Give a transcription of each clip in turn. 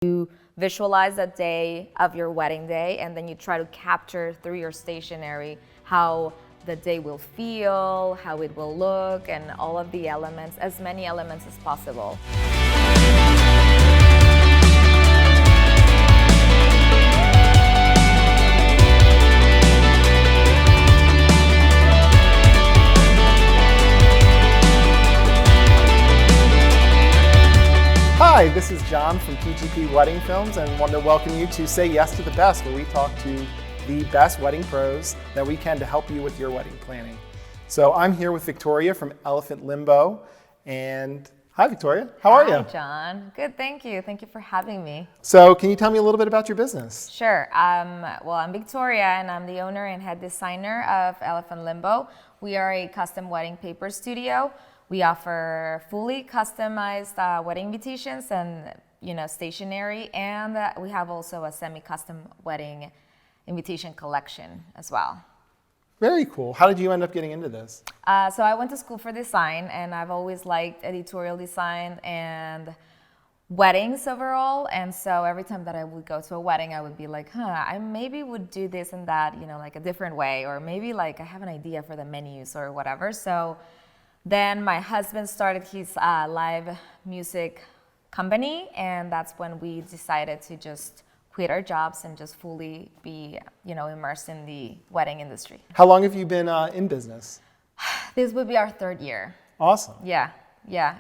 You visualize the day of your wedding day, and then you try to capture through your stationery how the day will feel, how it will look, and all of the elements, as many elements as possible. Hi, this is John from PGP Wedding Films, and want to welcome you to Say Yes to the Best, where we talk to the best wedding pros that we can to help you with your wedding planning. So I'm here with Victoria from Limbo, and hi Victoria, how are you? Hi John, good, thank you. Thank you for having me. So can you tell me a little bit about your business? Sure, well I'm Victoria and I'm the owner and head designer of Limbo. We are a custom wedding paper studio. We offer fully customized wedding invitations and stationery, and we have also a semi-custom wedding invitation collection as well. Very cool. How did you end up getting into this? So I went to school for design, and I've always liked editorial design and weddings overall. And so every time that I would go to a wedding, I would be like, I maybe would do this and that, like a different way, or maybe like I have an idea for the menus or whatever. So then my husband started his live music company, and that's when we decided to just quit our jobs and just fully be, immersed in the wedding industry. How long have you been in business? This would be our third year. Awesome. Yeah.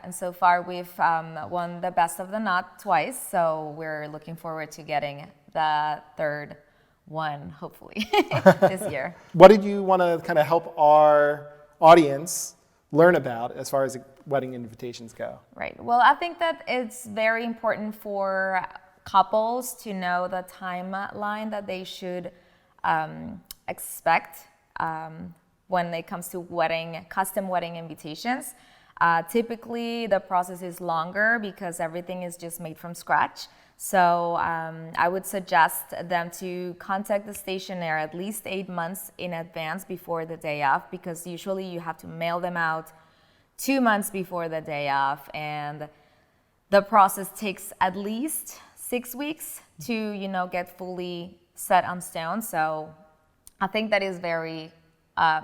And so far we've won the Best of the Knot twice, so we're looking forward to getting the third one, hopefully, this year. What did you want to kind of help our audience learn about as far as wedding invitations go? Right. Well, I think that it's very important for couples to know the timeline that they should expect when it comes to custom wedding invitations. Typically, the process is longer because everything is just made from scratch. So I would suggest them to contact the stationery at least 8 months in advance before the day of, because usually you have to mail them out 2 months before the day of, and the process takes at least 6 weeks to get fully set on stone. So I think that is very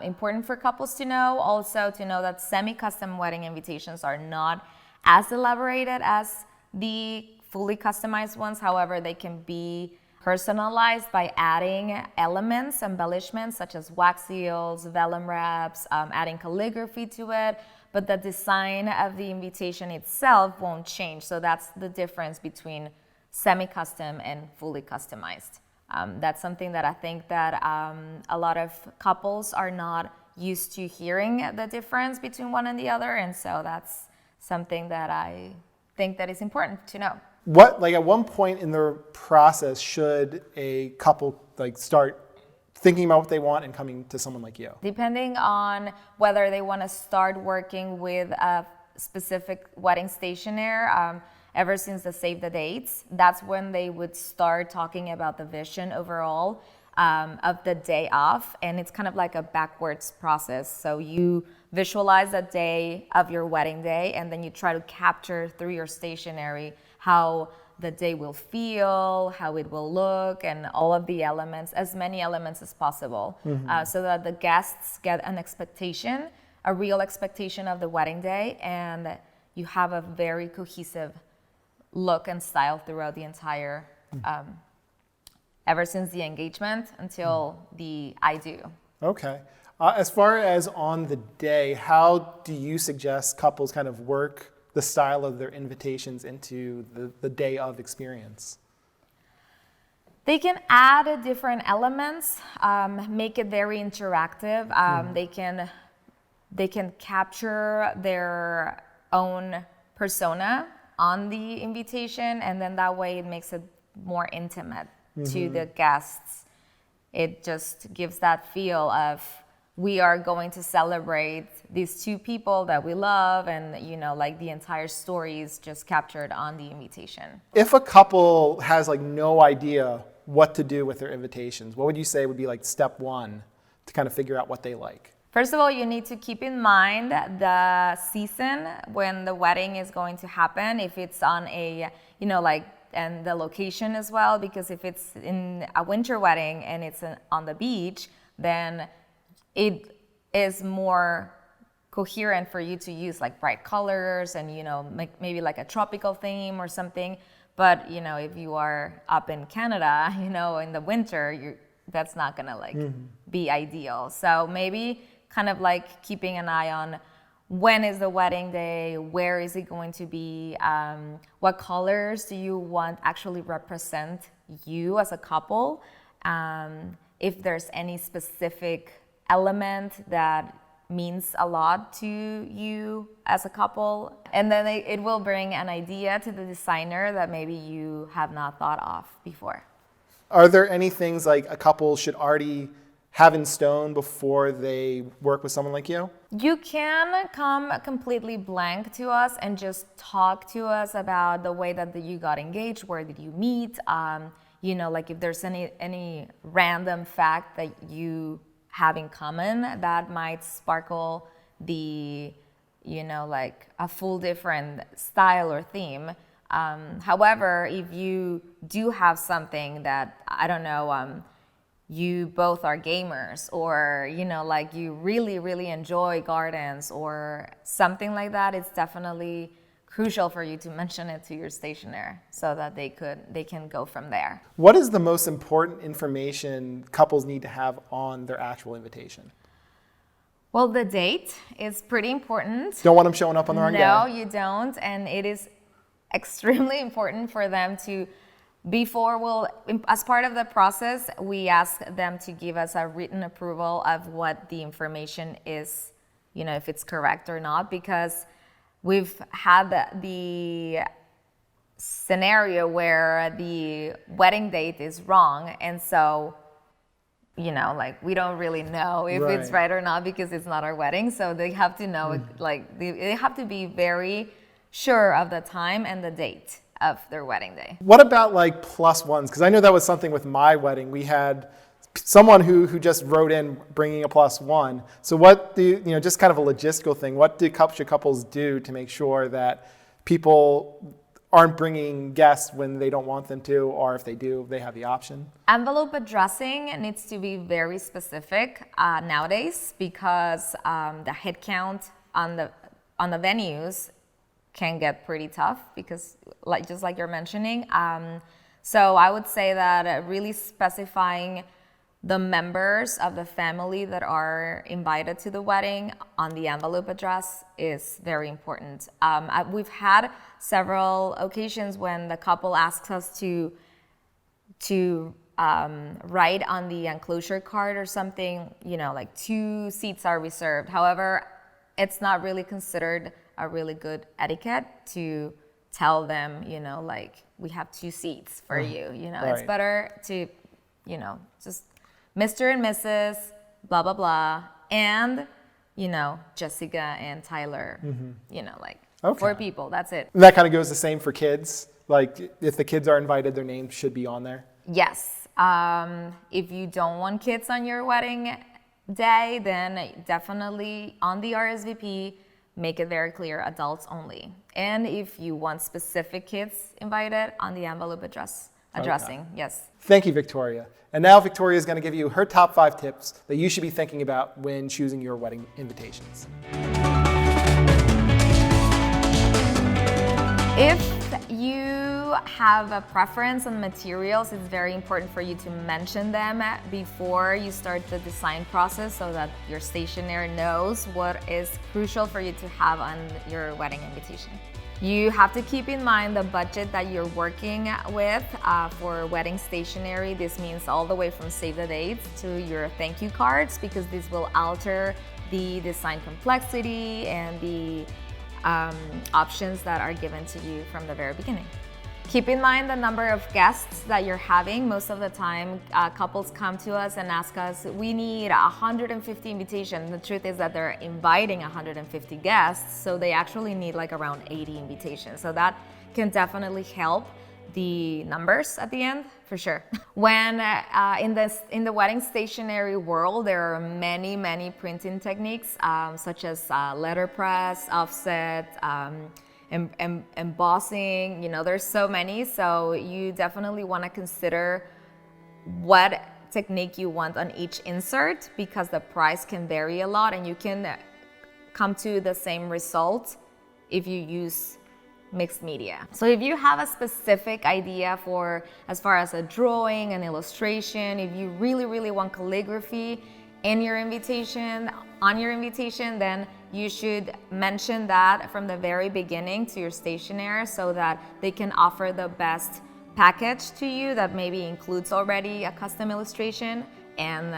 important for couples to know. Also to know that semi-custom wedding invitations are not as elaborated as the fully customized ones. However, they can be personalized by adding elements, embellishments such as wax seals, vellum wraps, adding calligraphy to it, but the design of the invitation itself won't change. So that's the difference between semi-custom and fully customized. That's something that I think that a lot of couples are not used to hearing the difference between one and the other, and so that's something that I think that is important to know. At one point in the process should a couple start thinking about what they want and coming to someone like you? Depending on whether they want to start working with a specific wedding stationery, ever since the save the dates, that's when they would start talking about the vision overall of the day off, and it's kind of like a backwards process. So you visualize the day of your wedding day, and then you try to capture through your stationery how the day will feel, how it will look, and all of the elements, as many elements as possible, so that the guests get an expectation, a real expectation of the wedding day, and you have a very cohesive look and style throughout the entire, ever since the engagement until the I do. Okay. As far as on the day, how do you suggest couples kind of work the style of their invitations into the day of experience? They can add different elements, make it very interactive. They can capture their own persona on the invitation, and then that way it makes it more intimate to the guests. It just gives that feel of we are going to celebrate these two people that we love, and the entire story is just captured on the invitation. If a couple has no idea what to do with their invitations, what would you say would be step one to kind of figure out what they like? First of all, you need to keep in mind the season when the wedding is going to happen. If it's on a, and the location as well, because if it's in a winter wedding and it's on the beach, then it is more coherent for you to use like bright colors and, you know, maybe like a tropical theme or something. But, you know, if you are up in Canada, you know, in the winter, that's not gonna like be ideal. So maybe kind of like keeping an eye on when is the wedding day, where is it going to be, what colors do you want actually represent you as a couple, if there's any specific element that means a lot to you as a couple. And then it will bring an idea to the designer that maybe you have not thought of before. Are there any things like a couple should already have in stone before they work with someone like you? You can come completely blank to us and just talk to us about the way that you got engaged, where did you meet, you know, like if there's any random fact that you have in common that might sparkle the, you know, like a full different style or theme. However, if you do have something that, I don't know, you both are gamers, or, you know, like you really, really enjoy gardens or something like that, it's definitely crucial for you to mention it to your stationer so that they can go from there. What is the most important information couples need to have on their actual invitation? Well, the date is pretty important. Don't want them showing up on the wrong day. No, you don't. And it is extremely important for them to, as part of the process, we ask them to give us a written approval of what the information is, you know, if it's correct or not, because we've had the scenario where the wedding date is wrong, and so, you know, like we don't really know if it's right or not because it's not our wedding. So they have to know, like they have to be very sure of the time and the date of their wedding day. What about like plus ones? Because I know that was something with my wedding. We had someone who just wrote in bringing a plus one. So what do you know, just kind of a logistical thing, what should couples do to make sure that people aren't bringing guests when they don't want them to, or if they do, they have the option? Envelope addressing needs to be very specific nowadays, because the head count on the venues can get pretty tough, because just like you're mentioning. So I would say that really specifying the members of the family that are invited to the wedding on the envelope address is very important. We've had several occasions when the couple asks us to write on the enclosure card or something, you know, like 2 seats are reserved. However, it's not really considered a really good etiquette to tell them, you know, like we have 2 seats for you. You know, it's better to, you know, just Mr. and Mrs. blah, blah, blah, and, you know, Jessica and Tyler, you know, like 4 people, that's it. And that kind of goes the same for kids? Like if the kids are invited, their name should be on there? Yes. If you don't want kids on your wedding day, then definitely on the RSVP, make it very clear, adults only. And if you want specific kids invited, on the envelope addressing, yes. Thank you, Victoria. And now Victoria is going to give you her top 5 tips that you should be thinking about when choosing your wedding invitations. If you have a preference on materials, it's very important for you to mention them before you start the design process so that your stationer knows what is crucial for you to have on your wedding invitation. You have to keep in mind the budget that you're working with for wedding stationery. This means all the way from save the dates to your thank you cards, because this will alter the design complexity and the options that are given to you from the very beginning. Keep in mind the number of guests that you're having. Most of the time, couples come to us and ask us, we need 150 invitations. The truth is that they're inviting 150 guests, so they actually need like around 80 invitations. So can definitely help the numbers at the end, for sure. When in the wedding stationery world, there are many printing techniques, such as letterpress, offset, embossing, there's so many. So you definitely want to consider what technique you want on each insert, because the price can vary a lot and you can come to the same result if you use mixed media. So if you have a specific idea for as far as a drawing, an illustration, if you really want calligraphy on your invitation, then you should mention that from the very beginning to your stationery so that they can offer the best package to you that maybe includes already a custom illustration and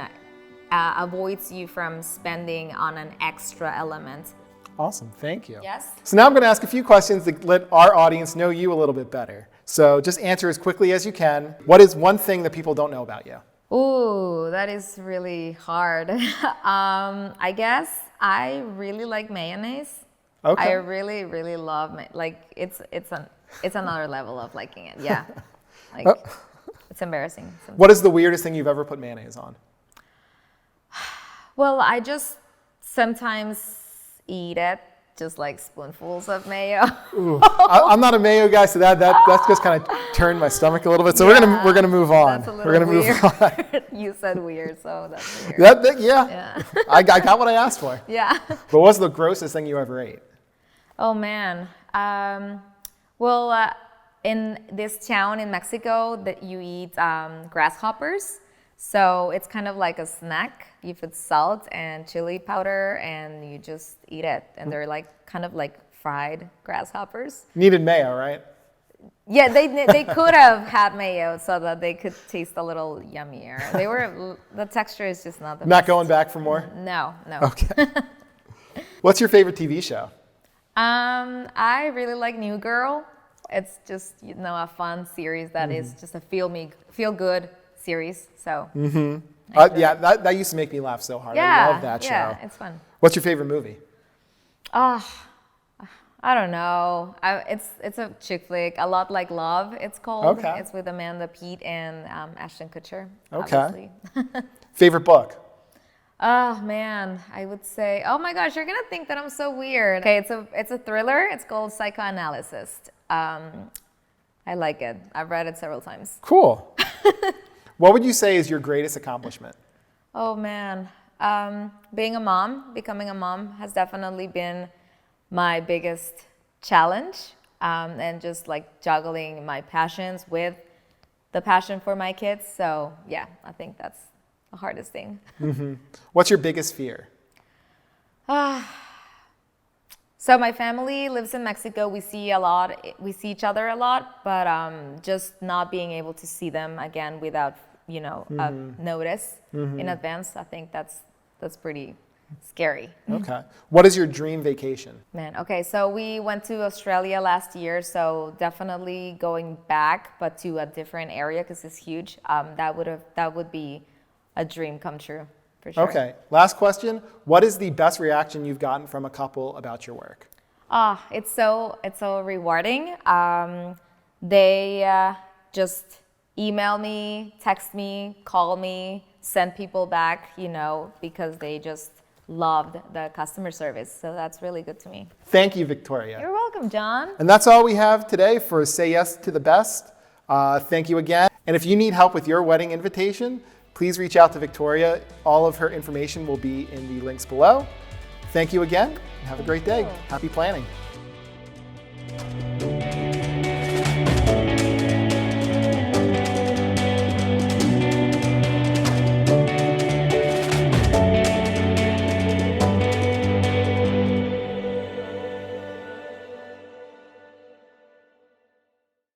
avoids you from spending on an extra element. Awesome, thank you. Yes. So now I'm going to ask a few questions to let our audience know you a little bit better. So just answer as quickly as you can. What is one thing that people don't know about you? Ooh, that is really hard. I guess I really like mayonnaise. Okay. I really love it's another level of liking it. Yeah. It's embarrassing sometimes. What is the weirdest thing you've ever put mayonnaise on? Well, I just sometimes eat it, just like spoonfuls of mayo. Ooh, I'm not a mayo guy, so that's just kind of turned my stomach a little bit. So we're gonna move on. That's a little we're gonna weird. move on. You said weird, so that's weird. Yeah. I got what I asked for. Yeah. But what's the grossest thing you ever ate? Oh man. In this town in Mexico, that you eat grasshoppers. So it's kind of like a snack. You put salt and chili powder and you just eat it. And they're kind of like fried grasshoppers. Needed mayo, right? Yeah, they could have had mayo so that they could taste a little yummier. The texture is just not the best. Not going back for more? No. Okay. What's your favorite TV show? I really like New Girl. It's just, a fun series that is just a feel good series. So that used to make me laugh so hard. Yeah, I love that show. Yeah, it's fun. What's your favorite movie? I don't know. It's a chick flick, A Lot Like Love. It's called. Okay. It's with Amanda Peet and Ashton Kutcher. Okay. Obviously. Favorite book? Oh man, I would say. Oh my gosh, you're gonna think that I'm so weird. Okay, it's a thriller. It's called Psychoanalyst. I like it. I've read it several times. Cool. What would you say is your greatest accomplishment? Oh man, becoming a mom has definitely been my biggest challenge, and just juggling my passions with the passion for my kids. So yeah, I think that's the hardest thing. Mm-hmm. What's your biggest fear? So my family lives in Mexico. We see each other a lot, but just not being able to see them again without a notice in advance. I think that's pretty scary. Okay. What is your dream vacation? Man, okay, so we went to Australia last year, so definitely going back, but to a different area because it's huge. That would be a dream come true. For sure. Okay. Last question. What is the best reaction you've gotten from a couple about your work? It's so rewarding. They just email me, text me, call me, send people back, because they just loved the customer service. So that's really good to me. Thank you, Victoria. You're welcome, John. And that's all we have today for Say Yes to the Best. Thank you again. And if you need help with your wedding invitation, please reach out to Victoria. All of her information will be in the links below. Thank you again, and have a great day. Happy planning.